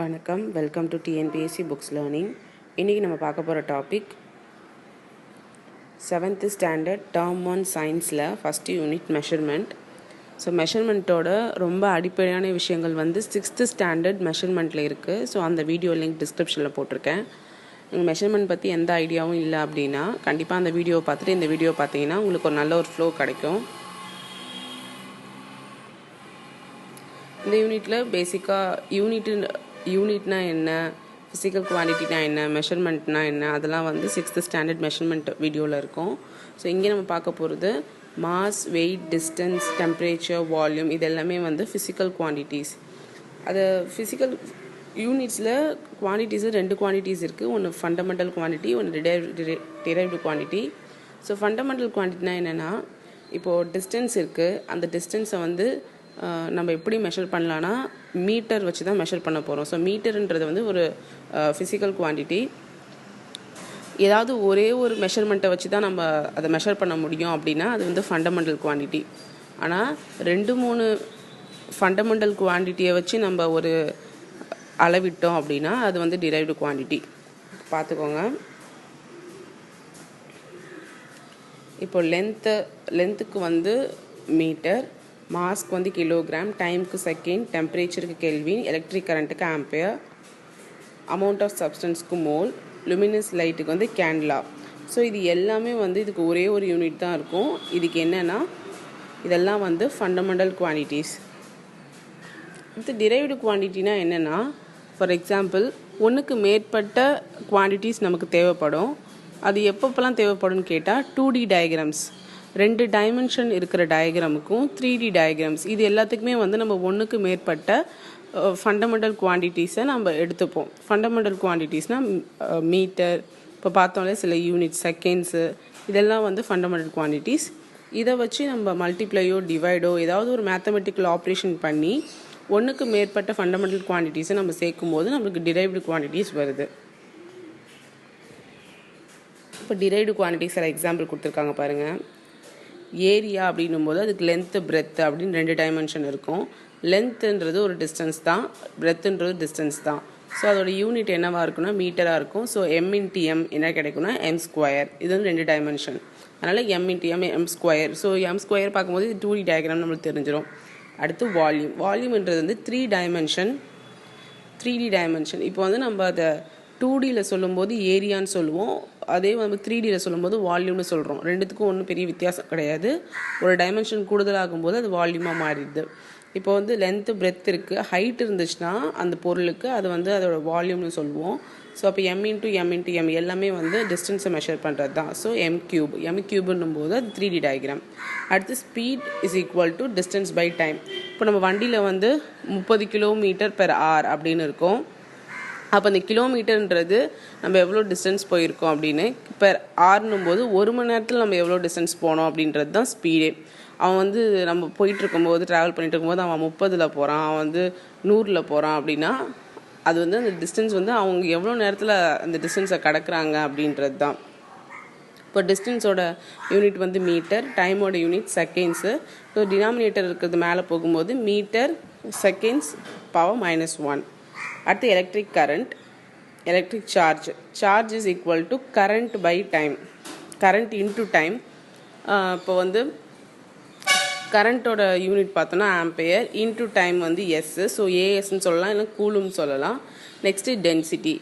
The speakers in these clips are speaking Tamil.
வணக்கம், welcome to TNPSC books learning. இன்றைக்கி நம்ம பார்க்க போகிற டாபிக் 7th ஸ்டாண்டர்ட் டேர்ம் 1 சயின்ஸில் ஃபஸ்ட் யூனிட் மெஷர்மெண்ட். ஸோ மெஷர்மெண்ட்டோட ரொம்ப அடிப்படையான விஷயங்கள் வந்து 6th ஸ்டாண்டர்ட் மெஷர்மெண்ட்டில் இருக்குது. ஸோ அந்த வீடியோ லிங்க் டிஸ்கிரிப்ஷனில் போட்டிருக்கேன். உங்கள் மெஷர்மெண்ட் பற்றி எந்த ஐடியாவும் இல்லை அப்படின்னா கண்டிப்பாக அந்த வீடியோவை பார்த்துட்டு இந்த வீடியோ பார்த்தீங்கன்னா உங்களுக்கு ஒரு நல்ல ஒரு ஃப்ளோ கிடைக்கும். இந்த யூனிட்டில் பேசிக்காக யூனிட்னா என்ன, ஃபிசிக்கல் குவான்டிட்டினா என்ன, மெஷர்மெண்ட்னா என்ன, அதெல்லாம் வந்து 6th ஸ்டாண்டர்ட் மெஷர்மெண்ட் வீடியோவில் இருக்கும். ஸோ இங்கே நம்ம பார்க்க போகிறது mass, weight, distance, temperature, volume, இது எல்லாமே வந்து ஃபிசிக்கல் குவான்டிட்டிஸ். அது ஃபிசிக்கல் யூனிட்ஸில் குவான்டிட்டிஸு 2 குவான்டிட்டிஸ் இருக்குது. ஒன்று ஃபண்டமெண்டல் குவான்டிட்டி, ஒன்று டிரைவ்டு குவான்டிட்டி. ஸோ ஃபண்டமெண்டல் குவான்டிட்டினா என்னென்னா, இப்போது டிஸ்டன்ஸ் இருக்குது, அந்த டிஸ்டன்ஸை வந்து நம்ம எப்படி மெஷர் பண்ணலான்னா மீட்டர் வச்சு தான் மெஷர் பண்ண போகிறோம். ஸோ மீட்டருன்றது வந்து ஒரு ஃபிசிக்கல் குவான்டிட்டி. ஏதாவது ஒரே ஒரு மெஷர்மெண்ட்டை வச்சு தான் நம்ம அதை மெஷர் பண்ண முடியும் அப்படின்னா அது வந்து ஃபண்டமெண்டல் குவான்டிட்டி. ஆனால் 2-3 ஃபண்டமெண்டல் குவான்டிட்டியை வச்சு நம்ம ஒரு அளவிட்டோம் அப்படின்னா அது வந்து டிரைவ்டு குவான்டிட்டி. பார்த்துக்கோங்க. இப்போ லென்த்துக்கு வந்து மீட்டர், மாஸ்க்கு வந்து கிலோகிராம், டைமுக்கு செகண்ட், டெம்பரேச்சருக்கு கெல்வின், எலக்ட்ரிக் கரண்ட்டுக்கு ஆம்பியர், அமௌண்ட் ஆஃப் சப்ஸ்டன்ஸ்க்கு மோல், லுமினஸ் லைட்டுக்கு வந்து கேண்டிலா. ஸோ இது எல்லாமே வந்து இதுக்கு ஒரே ஒரு யூனிட் தான் இருக்கும். இதுக்கு என்னென்னா இதெல்லாம் வந்து ஃபண்டமெண்டல் குவான்டிட்டிஸ். இது டிரைவ்டு குவான்டிட்டினா என்னென்னா, ஃபார் எக்ஸாம்பிள் ஒன்றுக்கு மேற்பட்ட குவான்டிட்டிஸ் நமக்கு தேவைப்படும். அது எப்பப்பெல்லாம் தேவைப்படும்னு கேட்டால் 2D டயக்ராம்ஸ், 2 டைமென்ஷன் இருக்கிற டயக்ராமுக்கும் 3D டயக்ராம்ஸ், இது எல்லாத்துக்குமே வந்து நம்ம ஒன்றுக்கு மேற்பட்ட ஃபண்டமெண்டல் குவான்டிட்டிஸை நம்ம எடுத்துப்போம். ஃபண்டமெண்டல் குவான்டிட்டிஸ்னால் மீட்டர், இப்போ பார்த்தோம்ல சில யூனிட், செகண்ட்ஸு, இதெல்லாம் வந்து ஃபண்டமெண்டல் குவான்டிட்டிஸ். இதை வச்சு நம்ம மல்டிப்ளையோ டிவைடோ ஏதாவது ஒரு மேத்தமெட்டிக்கல் ஆப்ரேஷன் பண்ணி ஒன்றுக்கு மேற்பட்ட ஃபண்டமெண்டல் குவான்டிட்டிஸை நம்ம சேர்க்கும் போது நம்மளுக்கு டிரைவ்டு குவான்டிட்டிஸ் வருது. இப்போ டிரைவ்டு குவான்டிட்டிஸ் எக்ஸாம்பிள் கொடுத்துருக்காங்க பாருங்கள். ஏரியா அப்படின்னும் போது அதுக்கு லென்த்து, பிரெத்து அப்படின்னு 2 டைமென்ஷன் இருக்கும். லென்த்துன்றது ஒரு டிஸ்டன்ஸ் தான், பிரெத்துன்றது டிஸ்டன்ஸ் தான். ஸோ அதோட யூனிட் என்னவாக இருக்குன்னா மீட்டராக இருக்கும். ஸோ m×m என்ன கிடைக்கும்னா m². இது வந்து 2 டைமென்ஷன், அதனால் m×m m². ஸோ m² பார்க்கும்போது இது 2D டயக்ராம் நம்மளுக்கு தெரிஞ்சிடும். அடுத்து வால்யூம்ன்றது வந்து 3D டைமென்ஷன். இப்போ வந்து நம்ம அதை 2Dயில் சொல்லும்போது ஏரியான்னு சொல்லுவோம், அதே வந்து 3Dயில் சொல்லும்போது வால்யூம்னு சொல்கிறோம். ரெண்டுத்துக்கும் ஒன்றும் பெரிய வித்தியாசம் கிடையாது. ஒரு டைமென்ஷன் கூடுதலாகும்போது அது வால்யூமாக மாறிடுது. இப்போ வந்து லென்த்து, பிரெத் இருக்குது, ஹைட் இருந்துச்சுன்னா அந்த பொருளுக்கு அது வந்து அதோட வால்யூம்னு சொல்லுவோம். ஸோ அப்போ m×m எல்லாமே வந்து டிஸ்டன்ஸை மெஷர் பண்ணுறது தான். ஸோ m³ போது அது 3D டயக்ராம். அடுத்து speed is equal to distance by time. இப்போ நம்ம வண்டியில் வந்து 30 km/h அப்படின்னு இருக்கும். அப்போ அந்த கிலோமீட்டர்ன்றது நம்ம எவ்வளோ டிஸ்டன்ஸ் போயிருக்கோம் அப்படின்னு, பெர் ஹார்னும் போது 1 மணி நேரத்தில் நம்ம எவ்வளோ டிஸ்டன்ஸ் போனோம் அப்படின்றது தான் ஸ்பீடே. அவன் வந்து நம்ம போயிட்டுருக்கும்போது, ட்ராவல் பண்ணிகிட்டு இருக்கும்போது அவன் 30ல் போகிறான், அவன் வந்து 100ல் போகிறான் அப்படின்னா அது வந்து அந்த டிஸ்டன்ஸ் வந்து அவங்க எவ்வளோ நேரத்தில் அந்த டிஸ்டன்ஸை கடக்குறாங்க அப்படின்றது தான். இப்போ டிஸ்டன்ஸோட யூனிட் வந்து மீட்டர், டைமோட யூனிட் செகண்ட்ஸு. ஸோ டினாமினேட்டர் இருக்கிறது மேலே போகும்போது மீட்டர், செகண்ட்ஸ், பவர் -1. அடுத்து electric current, electric charge is equal to current by time, current into time. இப்போ வந்து கரண்ட்டோட யூனிட் பார்த்தோன்னா ஆம்பியர், இன்ட்டு டைம் வந்து எஸ். ஸோ ஏஎஸ்ன்னு சொல்லலாம், இல்லை கூலும்னு சொல்லலாம். Next density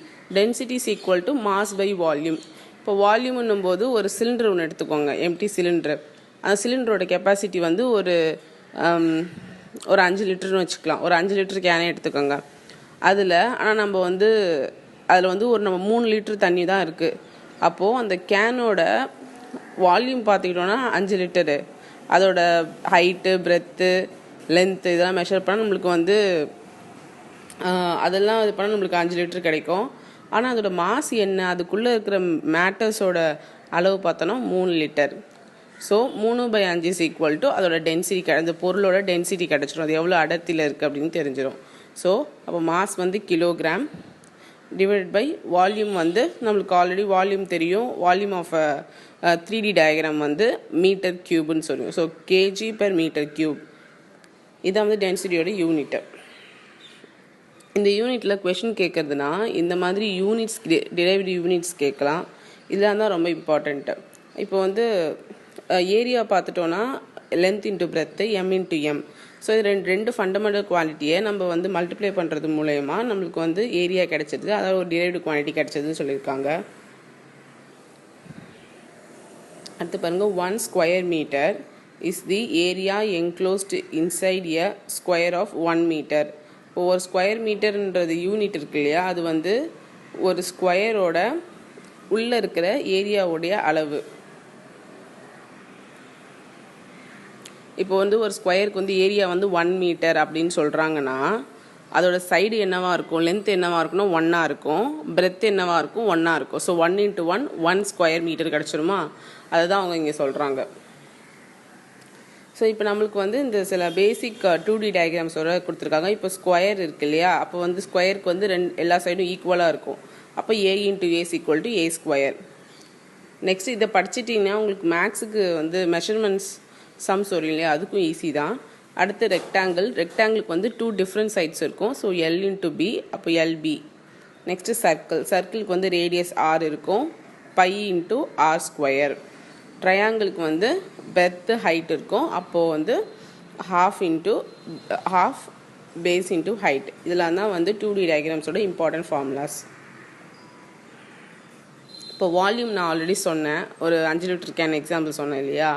is equal to mass by volume. இப்போ வால்யூம்னும் போது ஒரு சிலிண்டர் ஒன்று எடுத்துக்கோங்க, எம்டி சிலிண்டரு. அந்த சிலிண்டரோட கெப்பாசிட்டி வந்து ஒரு 5 லிட்டர்னு வச்சுக்கலாம். ஒரு 5 லிட்டர் கேனே எடுத்துக்கோங்க. ஆனால் நம்ம வந்து அதில் வந்து நம்ம 3 லிட்டர் தண்ணி தான் இருக்குது. அப்போது அந்த கேனோட வால்யூம் பார்த்துக்கிட்டோன்னா 5 லிட்டரு. அதோட ஹைட்டு, பிரெத்து, லென்த்து இதெல்லாம் மெஷர் பண்ணால் நம்மளுக்கு வந்து அதெல்லாம் இது பண்ணால் நம்மளுக்கு 5 லிட்டர் கிடைக்கும். ஆனால் அதோட மாஸ் என்ன, அதுக்குள்ளே இருக்கிற மேட்டர்ஸோட அளவு பார்த்தோன்னா 3 litre. So 3/5 is equal to அதோட டென்சிட்டி, அந்த பொருளோட டென்சிட்டி கிடச்சிடும், அது எவ்வளோ அடர்த்தியில் இருக்குது அப்படின்னு தெரிஞ்சிடும். ஸோ அப்போ மாஸ் வந்து கிலோகிராம் டிவைட் பை வால்யூம் வந்து நம்மளுக்கு ஆல்ரெடி வால்யூம் தெரியும். வால்யூம் ஆஃப் 3D டயக்ராம் வந்து மீட்டர்/கியூப்னு சொல்லுவோம். So kg/m³. இதான் வந்து டென்சிட்டியோட யூனிட்டு. இந்த யூனிட்டில் கொஷின் கேட்குறதுனா இந்த மாதிரி யூனிட்ஸ் டிரைவ்டு யூனிட்ஸ் கேட்கலாம். இதெல்லாம் தான் ரொம்ப இம்பார்ட்டண்ட்டு. இப்போ வந்து ஏரியா பார்த்துட்டோன்னா length into breadth M into M. So இது ரெண்டு ஃபண்டமெண்டல் குவான்டிட்டியை நம்ம வந்து மல்டிப்ளை பண்ணுறது மூலயமா நம்மளுக்கு வந்து ஏரியா கிடைச்சிது, அதாவது ஒரு டிரைவ்டு குவான்டிட்டி கிடைச்சதுன்னு சொல்லியிருக்காங்க. அடுத்து பாருங்கள், 1 square metre is the area enclosed inside a square of 1 metre. இப்போ ஒரு ஸ்கொயர் மீட்டர்ன்றது யூனிட் இருக்கு இல்லையா, அது வந்து ஒரு ஸ்கொயரோட உள்ளே இருக்கிற ஏரியாவுடைய அளவு. இப்போ வந்து ஒரு ஸ்கொயருக்கு வந்து ஏரியா வந்து 1 மீட்டர் அப்படின்னு சொல்கிறாங்கன்னா அதோட சைடு என்னவா இருக்கும், லென்த் என்னவா இருக்குன்னா 1 இருக்கும், பிரெத் என்னவா இருக்கும் 1 இருக்கும். ஸோ 1 × 1 1 ஸ்கொயர் மீட்டர் கிடச்சிருமா, அதுதான் அவங்க இங்கே சொல்கிறாங்க. ஸோ இப்போ நம்மளுக்கு வந்து இந்த சில பேசிக் 2D டயக்ராம்ஸோட கொடுத்துருக்காங்க. இப்போ ஸ்கொயர் இருக்கு இல்லையா, அப்போ வந்து ஸ்கொயருக்கு வந்து எல்லா சைடும் ஈக்குவலாக இருக்கும். அப்போ A × A = A square. Next இதை படிச்சிட்டிங்கன்னா உங்களுக்கு மேக்ஸுக்கு வந்து மெஷர்மெண்ட்ஸ் சம்ஸ் வரும் இல்லையா, அதுக்கும் ஈஸி தான். அடுத்து ரெக்டாங்கிளுக்கு வந்து 2 டிஃப்ரெண்ட் சைட்ஸ் இருக்கும். ஸோ L × B, அப்போ LB. நெக்ஸ்ட்டு சர்க்கிளுக்கு வந்து ரேடியஸ் R இருக்கும், π × R². ட்ரையாங்கிளுக்கு வந்து பெர்த் ஹைட் இருக்கும், அப்போது வந்து half பேஸ் × ஹைட். இதெல்லாம் தான் வந்து 2D டயக்ராம்ஸோட இம்பார்ட்டன்ட் ஃபார்முலாஸ். இப்போ வால்யூம் நான் ஆல்ரெடி சொன்னேன், ஒரு 5 லிட்டர் கேன் எக்ஸாம்பிள் சொன்னேன் இல்லையா,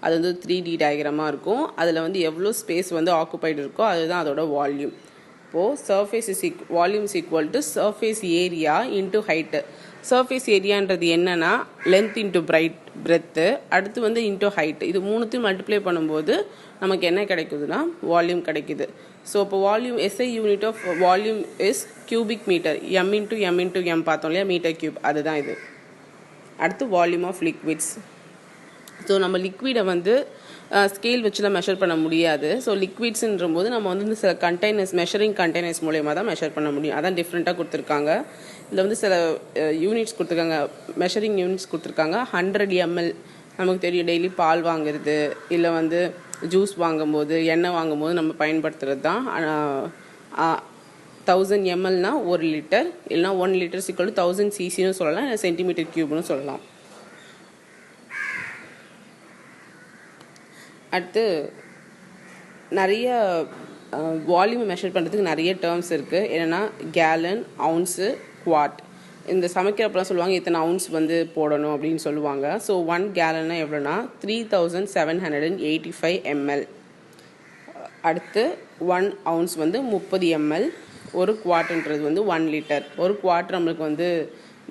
அது வந்து 3D டயக்ராமாக இருக்கும். அதில் வந்து எவ்வளோ ஸ்பேஸ் வந்து ஆக்குபைடு இருக்கோ அதுதான் அதோட வால்யூம். இப்போது volume = surface area into height. Surface ஏரியான்றது என்னென்னா லென்த் இன்ட்டு பிரெத்து, அடுத்து வந்து இன்ட்டு ஹைட்டு. இது மூணுத்தையும் மல்டிப்ளை பண்ணும்போது நமக்கு என்ன கிடைக்குதுன்னா வால்யூம் கிடைக்குது. ஸோ இப்போ volume SI unit of volume is cubic metre. M × M பார்த்தோம் இல்லையா, மீட்டர் கியூப், அதுதான் இது. அடுத்து வால்யூம் ஆஃப் லிக்விட்ஸ். ஸோ நம்ம லிக்விடை வந்து ஸ்கேல் வச்சுலாம் மெஷர் பண்ண முடியாது. ஸோ லிக்விட்ஸுன்ற போது நம்ம வந்து சில மெஷரிங் கண்டெய்னர்ஸ் மூலயமா தான் மெஷர் பண்ண முடியும். அதான் டிஃப்ரெண்ட்டாக கொடுத்துருக்காங்க. இதில் வந்து சில யூனிட்ஸ் கொடுத்துருக்காங்க, மெஷரிங் யூனிட்ஸ் கொடுத்துருக்காங்க. 100 ml நமக்கு தெரியும், டெய்லி பால் வாங்குறது இல்லை வந்து ஜூஸ் வாங்கும்போது எண்ணெய் வாங்கும்போது நம்ம பயன்படுத்துகிறது தான். 1000 ml 1 லிட்டர், இல்லைனா 1 லிட்டர் = 1000 cc சொல்லலாம், இல்லை சென்டிமீட்டர் கியூப்னு சொல்லலாம். அடுத்து நிறைய வால்யூமை மெஷர் பண்ணுறதுக்கு நிறைய டேர்ம்ஸ் இருக்குது. என்னென்னா கேலன், அவுன்ஸு, குவாட். இந்த சமைக்கிறப்பெல்லாம் சொல்லுவாங்க இத்தனை அவுன்ஸ் வந்து போடணும் அப்படின்னு சொல்லுவாங்க. ஸோ 1 கேலன்னா எவ்வளோனா 3785 ml. அடுத்து 1 அவுன்ஸ் வந்து 30 ml. ஒரு குவாட்டுன்றது வந்து 1 லிட்டர். ஒரு குவாட் நம்மளுக்கு வந்து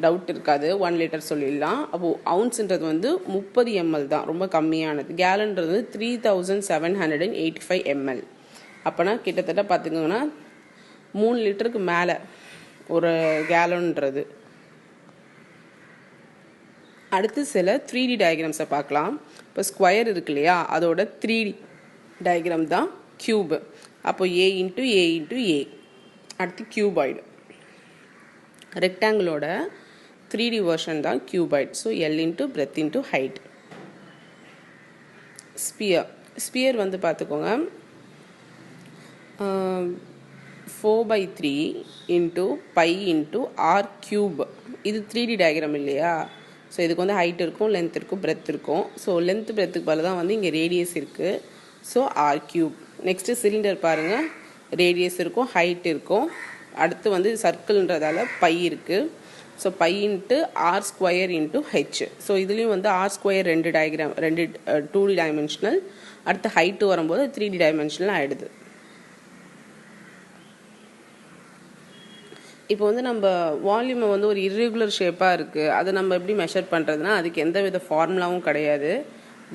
டவுட் இருக்காது, 1 லிட்டர் சொல்லிடலாம். அப்போது அவுன்ஸுன்றது வந்து 30 ml தான், ரொம்ப கம்மியானது. கேலன்றது வந்து 3785 ml. அப்போனா கிட்டத்தட்ட பார்த்துக்கோங்கன்னா 3 லிட்டருக்கு மேலே ஒரு கேலன்றது. அடுத்து சில 3D டயக்ராம்ஸை பார்க்கலாம். இப்போ ஸ்கொயர் இருக்கு இல்லையா, அதோட 3D டயக்ராம் தான் கியூப். அப்போ A × A × A. அடுத்து கியூபாய்டு. ரெக்டாங்கிளோட 3D வெர்ஷன் தான் cuboid. So L × breadth × height. Sphere வந்து பார்த்துக்கோங்க 4/3 × π × R³. இது 3D டயக்ராம் இல்லையா. ஸோ இதுக்கு வந்து ஹைட் இருக்கும், லென்த் இருக்கும், பிரெத் இருக்கும். ஸோ லென்த் பிரெத்துக்கு பதில் தான் வந்து இங்கே ரேடியஸ் இருக்குது. So R³. நெக்ஸ்ட்டு சிலிண்டர் பாருங்கள், ரேடியஸ் இருக்கும், ஹைட் இருக்கும். அடுத்து வந்து சர்க்கிள்ன்றதால π இருக்குது. So π × R² × H. ஸோ இதுலேயும் வந்து R² ரெண்டு 2D டைமென்ஷனல். அடுத்து ஹைட்டு வரும்போது 3D டைமென்ஷனல் ஆகிடுது. இப்போ வந்து நம்ம வால்யூமை வந்து ஒரு இர்ரெகுலர் ஷேப்பாக இருக்குது, அதை நம்ம எப்படி மெஷர் பண்ணுறதுனா அதுக்கு எந்த வித ஃபார்முலாவும் கிடையாது.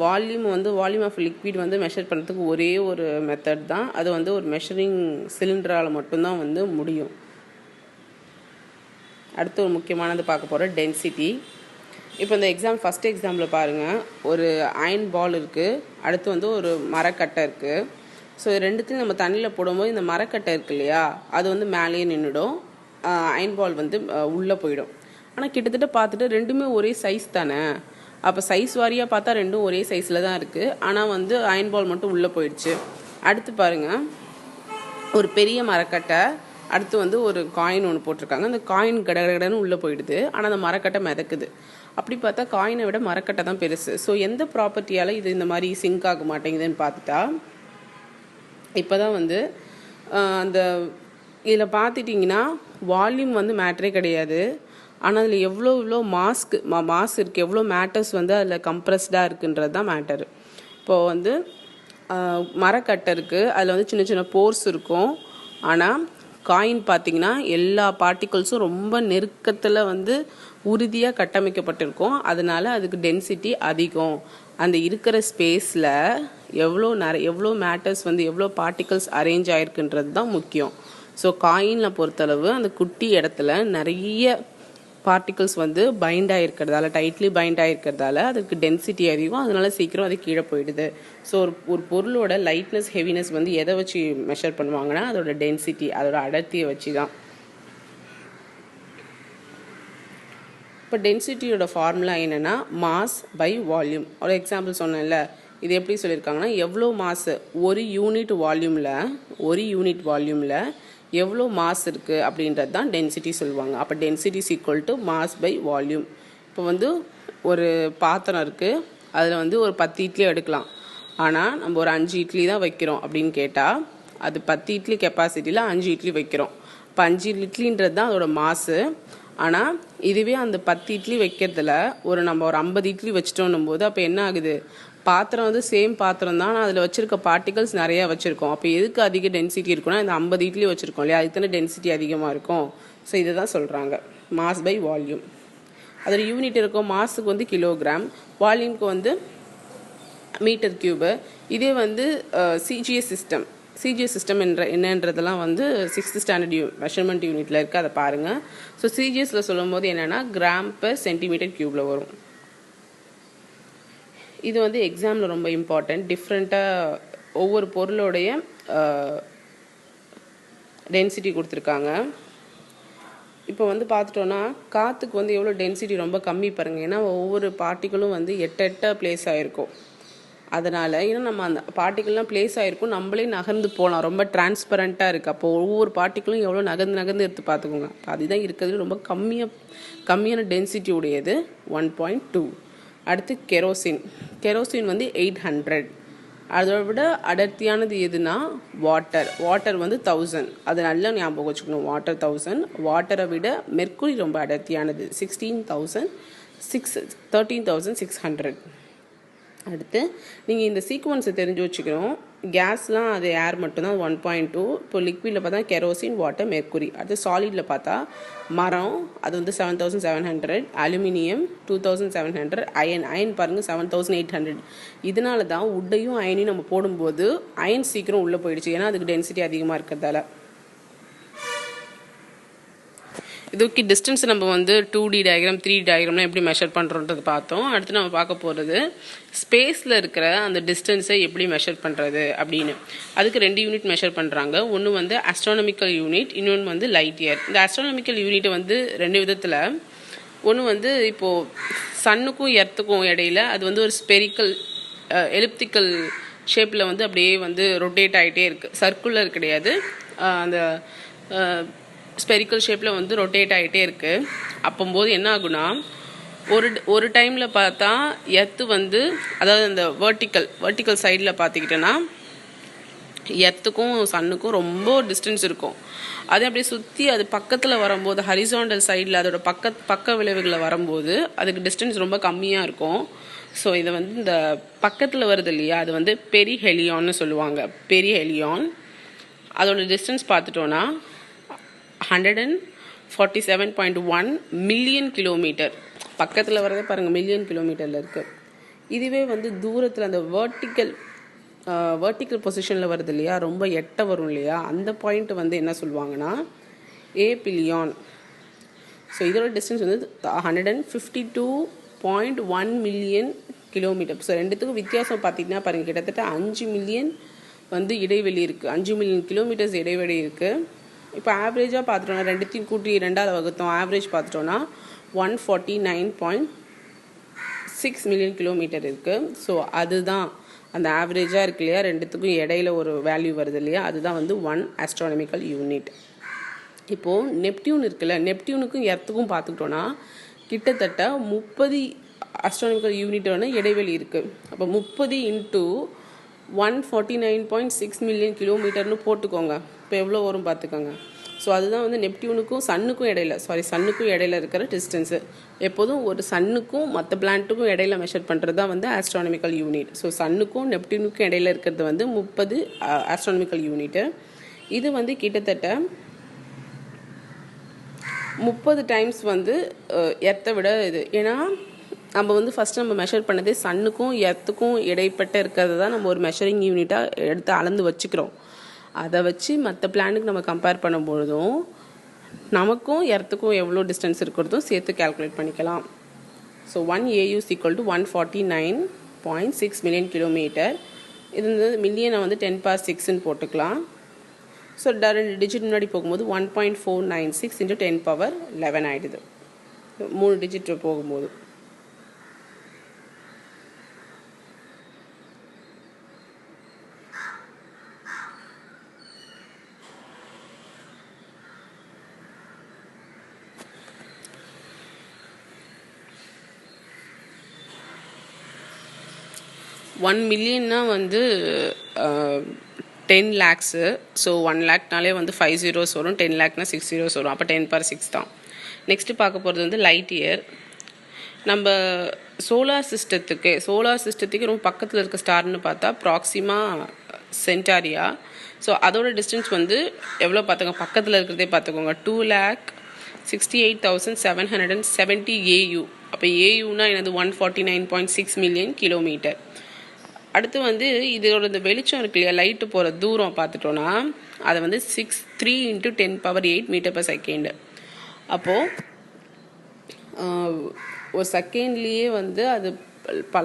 வால்யூம் ஆஃப் லிக்விட் வந்து மெஷர் பண்ணுறதுக்கு ஒரே ஒரு மெத்தட் தான், அது வந்து ஒரு மெஷரிங் சிலிண்டரால் மட்டும்தான் வந்து முடியும். அடுத்து ஒரு முக்கியமானது பார்க்க போகிற டென்சிட்டி. இப்போ இந்த ஃபஸ்ட் எக்ஸாம்பிள் பாருங்கள், ஒரு அயன் பால் இருக்குது, அடுத்து வந்து ஒரு மரக்கட்டை இருக்குது. ஸோ ரெண்டுத்தையும் நம்ம தண்ணியில் போடும்போது இந்த மரக்கட்டை இருக்கு இல்லையா, அது வந்து மேலேயே நின்றுடும், அயன் பால் வந்து உள்ளே போயிடும். ஆனால் கிட்டத்தட்ட பார்த்துட்டு ரெண்டுமே ஒரே சைஸ் தானே, அப்போ சைஸ் வாரியாக பார்த்தா ரெண்டும் ஒரே சைஸில் தான் இருக்குது, ஆனால் வந்து அயன் பால் மட்டும் உள்ளே போயிடுச்சு. அடுத்து பாருங்கள், ஒரு பெரிய மரக்கட்டை அடுத்து வந்து ஒரு காயின் ஒன்று போட்டிருக்காங்க. அந்த காயின் கடகடன்னு உள்ளே போயிடுது, ஆனால் அந்த மரக்கட்டை மிதக்குது. அப்படி பார்த்தா காயினை விட மரக்கட்டை தான் பெருசு. ஸோ எந்த ப்ராப்பர்ட்டியால் இது இந்த மாதிரி சிங்க் ஆக மாட்டேங்குதுன்னு பார்த்துட்டா, இப்போ தான் வந்து அந்த இதில் பார்த்துட்டிங்கன்னா வால்யூம் வந்து மேட்ரே கிடையாது, ஆனால் அதில் எவ்வளோ மாஸ் இருக்குது, எவ்வளோ மேட்டர்ஸ் வந்து அதில் கம்ப்ரஸ்டாக இருக்குன்றது தான் மேட்டரு. இப்போது வந்து மரக்கட்டை இருக்குது, அதில் வந்து சின்ன சின்ன போர்ஸ் இருக்கும். ஆனால் காயின் பார்த்திங்கன்னா எல்லா பார்ட்டிகல்ஸும் ரொம்ப நெருக்கத்தில் வந்து உறுதியாக கட்டமைக்கப்பட்டிருக்கும். அதனால் அதுக்கு டென்சிட்டி அதிகம். அந்த இருக்கிற ஸ்பேஸில் எவ்வளோ மேட்டர்ஸ் வந்து எவ்வளோ பார்ட்டிகல்ஸ் அரேஞ்ச் ஆகிருக்குன்றது தான் முக்கியம். ஸோ காயினில் பொறுத்தளவு அந்த குட்டி இடத்துல நிறைய பார்ட்டிகல்ஸ் வந்து பைண்ட் ஆகிருக்கிறதால, டைட்லி பைண்ட் ஆகிருக்கிறதால அதுக்கு டென்சிட்டி அதிகம், அதனால சீக்கிரம் அது கீழே போயிடுது. ஸோ ஒரு பொருளோட லைட்னஸ் ஹெவினஸ் வந்து எதை வச்சு மெஷர் பண்ணுவாங்கன்னா அதோட டென்சிட்டி, அதோட அடர்த்தியை வச்சு தான். இப்போ டென்சிட்டியோட ஃபார்முலா என்னென்னா மாஸ் பை வால்யூம். ஒரு எக்ஸாம்பிள் சொன்னேன்ல, இது எப்படி சொல்லியிருக்காங்கன்னா எவ்வளோ மாஸ் ஒரு யூனிட் வால்யூமில் எவ்வளோ மாஸ் இருக்குது அப்படின்றது தான் டென்சிட்டி சொல்லுவாங்க. அப்போ density is equal to mass by volume. இப்போ வந்து ஒரு பாத்திரம் இருக்குது, அதில் வந்து ஒரு 10 இட்லி எடுக்கலாம். ஆனால் நம்ம ஒரு 5 இட்லி தான் வைக்கிறோம் அப்படின்னு கேட்டால் அது 10 இட்லி கெப்பாசிட்டியில் 5 இட்லி வைக்கிறோம். இப்போ 5 இட்லின்றது தான் அதோட மாசு. ஆனால் இதுவே அந்த 10 இட்லி வைக்கிறதுல நம்ம ஒரு 50 இட்லி வச்சிட்டோன்னும் போது அப்போ என்ன ஆகுது, பாத்திரம் வந்து சேம் பாத்திரம் தான், ஆனால் அதில் வச்சுருக்க பார்ட்டிகல்ஸ் நிறையா வச்சுருக்கோம். அப்போ எதுக்கு அதிக டென்சிட்டி இருக்குன்னா இந்த 50 இட்லி வச்சுருக்கோம் இல்லையா, அதுக்கு தானே டென்சிட்டி அதிகமாக இருக்கும். ஸோ இதை தான் சொல்கிறாங்க மாஸ் பை வால்யூம். அதோட யூனிட் இருக்கும், மாஸுக்கு வந்து கிலோகிராம், வால்யூம்க்கு வந்து மீட்டர் கியூபு. இதே வந்து சிஜிஎஸ் சிஸ்டம் என்னன்றதெல்லாம் வந்து 6th ஸ்டாண்டர்ட் மெஷர்மெண்ட் யூனிட்டில் இருக்குது, அதை பாருங்கள். ஸோ சிஜிஎஸில் சொல்லும் போது என்னென்னா கிராம் பெர் சென்டிமீட்டர் கியூபில் வரும். இது வந்து எக்ஸாமில் ரொம்ப இம்பார்ட்டண்ட். டிஃப்ரெண்ட்டாக ஒவ்வொரு பொருளோடைய டென்சிட்டி கொடுத்துருக்காங்க. இப்போ வந்து பார்த்துட்டோன்னா காற்றுக்கு வந்து எவ்வளோ டென்சிட்டி ரொம்ப கம்மி பாருங்கள். ஏன்னா ஒவ்வொரு பார்ட்டிகளும் வந்து எட்ட பிளேஸ் ஆகிருக்கும். அதனால் ஏன்னா நம்ம அந்த பார்ட்டிகல்லாம் பிளேஸ் ஆகிருக்கும், நம்மளே நகர்ந்து போகலாம், ரொம்ப டிரான்ஸ்பரண்ட்டாக இருக்குது. அப்போ ஒவ்வொரு பார்ட்டிகளும் எவ்வளோ நகர்ந்து எடுத்து பார்த்துக்கோங்க. அதுதான் இருக்கிறது ரொம்ப கம்மியான டென்சிட்டி உடையது 1.2. அடுத்து கெரோசின் வந்து 800. அதோட விட அடர்த்தியானது எதுனா வாட்டர் வந்து 1000. அது நல்லா ஞாபகம் வச்சுக்கணும். வாட்டர் 1000. வாட்டரை விட மெர்க்குரி ரொம்ப அடர்த்தியானது 13,600. அடுத்து நீங்கள் இந்த சீக்வன்ஸை தெரிஞ்சு வச்சுக்கணும். கேஸ்லாம் அது ஏர் மட்டும்தான் 1.2. இப்போ லிக்விடில் பார்த்தா கெரோசின், வாட்டர், மெர்க்குரி. அடுத்து சாலிடில் பார்த்தா மரம் அது வந்து 7,700, அலுமினியம் 2,700, அயன் பாருங்கள் 7,800. இதனால தான் உட்டையும் அயனையும் நம்ம போடும்போது அயன் சீக்கிரம் உள்ளே போயிடுச்சு, ஏன்னா அதுக்கு டென்சிட்டி அதிகமாக இருக்கிறதால. இதுக்கு டிஸ்டன்ஸ் நம்ம வந்து 2D டயக்ராம் 3D டயக்ராம்லாம் எப்படி மெஷர் பண்ணுறோன்றது பார்த்தோம். அடுத்து நம்ம பார்க்க போகிறது ஸ்பேஸில் இருக்கிற அந்த டிஸ்டன்ஸை எப்படி மெஷர் பண்ணுறது அப்படின்னு. அதுக்கு 2 யூனிட் மெஷர் பண்ணுறாங்க. ஒன்று வந்து ஆஸ்ட்ரானமிக்கல் யூனிட், இன்னொன்று வந்து லைட் இயர். இந்த ஆஸ்ட்ரானமிக்கல் யூனிட்டை வந்து 2 விதத்தில். ஒன்று வந்து இப்போது சன்னுக்கும் எர்த்துக்கும் இடையில அது வந்து ஒரு ஸ்பெரிக்கல் எலிப்டிக்கல் ஷேப்பில் வந்து அப்படியே வந்து ரொட்டேட் ஆகிட்டே இருக்குது, சர்க்குலர் கிடையாது, அந்த ஸ்பெரிக்கல் ஷேப்பில் வந்து ரொட்டேட் ஆகிட்டே இருக்குது. அப்போம்போது என்ன ஆகுனா ஒரு டைமில் பார்த்தா எர்த்து வந்து அதாவது அந்த வெர்டிக்கல் சைடில் பார்த்துக்கிட்டோன்னா எர்த்துக்கும் சன்னுக்கும் ரொம்ப டிஸ்டன்ஸ் இருக்கும். அதே அப்படியே சுற்றி அது பக்கத்தில் வரும்போது ஹரிசாண்டல் சைடில் அதோட பக்க விளைவுகளில் வரும்போது அதுக்கு டிஸ்டன்ஸ் ரொம்ப கம்மியாக இருக்கும். ஸோ இதை வந்து இந்த பக்கத்தில் வருது இல்லையா, அது வந்து பெரிஹெலியான்னு சொல்லுவாங்க. பெரிஹெலியான் அதோட டிஸ்டன்ஸ் பார்த்துட்டோன்னா 147.1 மில்லியன் கிலோமீட்டர். பக்கத்தில் வரதே பாருங்கள் மில்லியன் கிலோமீட்டரில் இருக்குது. இதுவே வந்து தூரத்தில் அந்த வெர்டிக்கல் பொசிஷனில் வருது இல்லையா, ரொம்ப எட்ட வரும் இல்லையா, அந்த பாயிண்ட் வந்து என்ன சொல்லுவாங்கன்னா ஏபிலியான். ஸோ இதோட டிஸ்டன்ஸ் வந்து 152.1 மில்லியன் கிலோமீட்டர். ஸோ ரெண்டுத்துக்கும் வித்தியாசம் பார்த்திங்கன்னா பாருங்கள், கிட்டத்தட்ட 5 மில்லியன் வந்து இடைவெளி இருக்குது, 5 மில்லியன் கிலோமீட்டர்ஸ் இடைவெளி இருக்குது. இப்போ ஆவரேஜாக பார்த்துட்டோன்னா ரெண்டுத்தையும் கூட்டி 2ஆல் வகுத்தோம், ஆவரேஜ் பார்த்துட்டோன்னா 149.6 மில்லியன் கிலோமீட்டர் இருக்குது. ஸோ அதுதான் அந்த ஆவரேஜாக இருக்கு இல்லையா, ரெண்டுத்துக்கும் இடையில ஒரு வேல்யூ வருது இல்லையா, அதுதான் வந்து 1 ஆஸ்ட்ரானமிக்கல் யூனிட். இப்போது நெப்டியூன் இருக்குல்ல, நெப்டியூனுக்கும் எர்த்துக்கும் பார்த்துக்கிட்டோன்னா கிட்டத்தட்ட 30 ஆஸ்ட்ரானமிக்கல் யூனிட்டான இடைவெளி இருக்குது. அப்போ 30 இன்ட்டு 149.6 மில்லியன் கிலோமீட்டர்னு போட்டுக்கோங்க. இப்போ எவ்வளோ வரும் பார்த்துக்கோங்க. ஸோ அதுதான் வந்து நெப்டியூனுக்கும் சன்னுக்கும் இடையில இருக்கிற டிஸ்டன்ஸு. எப்போதும் ஒரு சன்னுக்கும் மற்ற பிளானட்டுக்கும் இடையில மெஷர் பண்ணுறது தான் வந்து ஆஸ்ட்ரானமிக்கல் யூனிட். ஸோ சன்னுக்கும் நெப்டியூனுக்கும் இடையில இருக்கிறது வந்து 30 ஆஸ்ட்ரானமிக்கல் யூனிட்டு. இது வந்து கிட்டத்தட்ட 30 டைம்ஸ் வந்து எர்த்தை விட இது. ஏன்னா நம்ம வந்து ஃபஸ்ட்டு நம்ம மெஷர் பண்ணதே சன்னுக்கும் எர்த்துக்கும் இடைப்பட்ட இருக்கிறது தான் நம்ம ஒரு மெஷரிங் யூனிட்டாக எடுத்து அளந்து வச்சுக்கிறோம். அதை வச்சு மற்ற பிளானுக்கு நம்ம கம்பேர் பண்ணும்பொழுதும் நமக்கும் எர்த்துக்கும் எவ்வளோ டிஸ்டன்ஸ் இருக்கிறதும் சேர்த்து கேல்குலேட் பண்ணிக்கலாம். So 1 AU is equal to 149.6 million kilometre. இது வந்து மில்லியனை வந்து 10⁻6ன்னு போட்டுக்கலாம். ஸோ 2 டிஜிட் முன்னாடி போகும்போது 1.496 × 10⁻11 ஆகிடுது. 3 டிஜிட் போகும்போது. $1 மில்லியன்னா வந்து 10 lakhs. ஸோ 1 lakhனாலே வந்து 5 zeros வரும், 10 lakhனா 6 zeros வரும். அப்போ 10⁻6 தான். நெக்ஸ்ட்டு பார்க்க போகிறது வந்து லைட் இயர். நம்ம சோலார் சிஸ்டத்துக்கு ரொம்ப பக்கத்தில் இருக்க ஸ்டார்னு பார்த்தா ப்ராக்சிமா சென்டாரியா. ஸோ அதோட டிஸ்டன்ஸ் வந்து எவ்வளோ பார்த்துக்கோங்க, பக்கத்தில் இருக்கிறதே பார்த்துக்கோங்க, 2,68,770 AU. அப்போ ஏயுனா என்னது 149.6 மில்லியன் கிலோமீட்டர். அடுத்து வந்து இதோட இந்த வெளிச்சம் இருக்கு இல்லையா, லைட்டு போகிற தூரம் பார்த்துட்டோன்னா அதை வந்து 3 × 10⁸ மீட்டர்/செகண்ட். அப்போது ஒரு செகண்ட்லேயே வந்து அது பல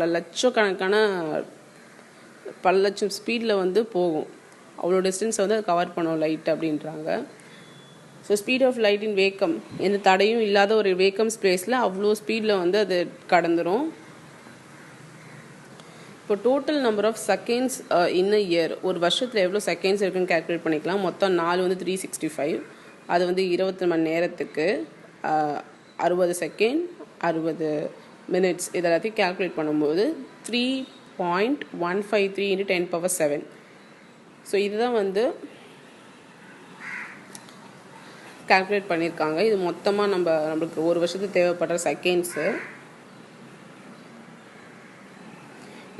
லட்சம் ஸ்பீடில் வந்து போகும். அவ்வளோ டிஸ்டன்ஸை வந்து அது கவர் பண்ணும் லைட் அப்படின்றாங்க. So speed of light in vacuum, எந்த தடையும் இல்லாத ஒரு வேக்கம் ஸ்பேஸில் அவ்வளோ ஸ்பீடில் வந்து அது கடந்துடும். இப்போ total number of seconds in a year, ஒரு வருஷத்தில் எவ்வளோ செகண்ட்ஸ் இருக்குன்னு கேல்குலேட் பண்ணிக்கலாம். மொத்தம் 4 வந்து 365. அது வந்து 20 மணி நேரத்துக்கு 60 செகண்ட் 60 மினிட்ஸ். இதெல்லாத்தையும் கேல்குலேட் பண்ணும்போது 3.153 × 10⁻7. ஸோ இதுதான் வந்து கேல்குலேட் பண்ணியிருக்காங்க. இது மொத்தமாக நம்மளுக்கு ஒரு வருஷத்துக்கு தேவைப்படுற செகண்ட்ஸு.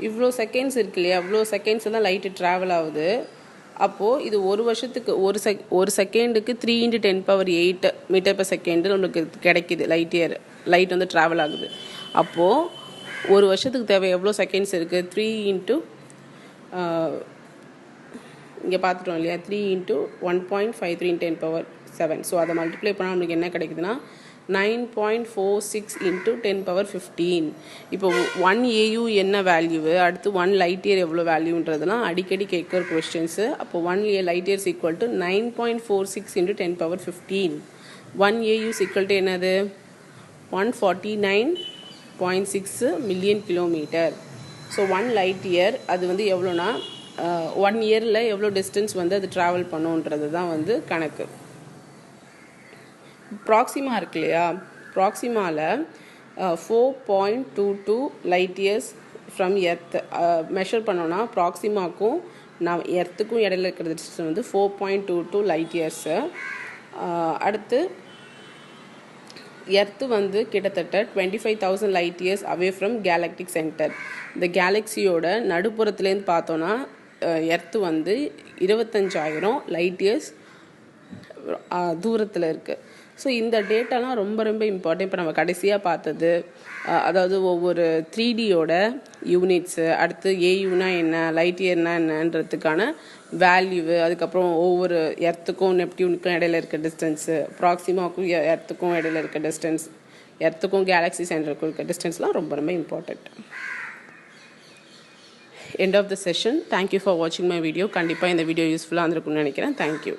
இவ்வளோ செகண்ட்ஸ் இருக்கு இல்லையா, அவ்வளோ செகண்ட்ஸ் தான் லைட்டு ட்ராவல் ஆகுது. அப்போது இது ஒரு வருஷத்துக்கு ஒரு செகண்டுக்கு 3 × 10⁸ மீட்டர்/செகண்ட் நம்மளுக்கு கிடைக்கிது. லைட் வந்து ட்ராவல் ஆகுது. அப்போது ஒரு வருஷத்துக்கு தேவை எவ்வளோ செகண்ட்ஸ் இருக்குது, 3 × இங்கே பார்த்துட்டோம் இல்லையா, 3 × 1.53 × 10⁻7. ஸோ அதை மல்டிப்ளை பண்ணால் நம்மளுக்கு என்ன கிடைக்குதுன்னா 9.46 × 10⁻15. இப்போ 1 AU என்ன வேல்யூவு, அடுத்து 1 லைட் இயர் எவ்வளோ வேல்யூன்றதுலாம் அடிக்கடி கேட்குற கொஸ்டின்ஸு. அப்போ 1 light years equal to 9.46 × 10⁻15. 1 AU equal to என்னது 149.6 million kilometre. So 1 light year அது வந்து எவ்வளோனா 1 இயரில் எவ்வளோ டிஸ்டன்ஸ் வந்து அது ட்ராவல் பண்ணுன்றது தான் வந்து கணக்கு. ப்ராக்சிமா இருக்கு இல்லையா, ப்ராக்சிமாவில் 4.22 light years from earth measure பண்ணோன்னா ப்ராக்சிமாக்கும் எர்த்துக்கும் இடையில இருக்கிற டிஸ்டன்ஸ் வந்து 4.22 லைட் இயர்ஸு. அடுத்து எர்த்து வந்து கிட்டத்தட்ட 25,000 light years away from galactic centre. இந்த கேலக்சியோட நடுப்புறத்துலேருந்து பார்த்தோன்னா எர்த்து வந்து 25,000 லைட் இயர்ஸ் தூரத்தில் இருக்குது. ஸோ இந்த டேட்டாலாம் ரொம்ப ரொம்ப இம்பார்ட்டன்ட். இப்போ நம்ம கடைசியாக பார்த்தது அதாவது ஒவ்வொரு 3Dயோட யூனிட்ஸு, அடுத்து ஏயுனா என்ன, லைட் இயர்னா என்னன்றதுக்கான வேல்யூவு, அதுக்கப்புறம் ஒவ்வொரு எர்த்துக்கும் நெப்டியூனுக்கும் இடையில இருக்க டிஸ்டன்ஸு, ப்ராக்சிமாவுக்கும் எர்த்துக்கும் இடையில இருக்க டிஸ்டன்ஸ், எர்த்துக்கும் கேலக்ஸி சென்டருக்கும் இருக்க டிஸ்டன்ஸ்லாம் ரொம்ப ரொம்ப important. End of the session. Thank you for வாட்சிங் மை வீடியோ. கண்டிப்பாக இந்த வீடியோ யூஸ்ஃபுல்லாக இருந்திருக்கும்னு நினைக்கிறேன். தேங்க்யூ.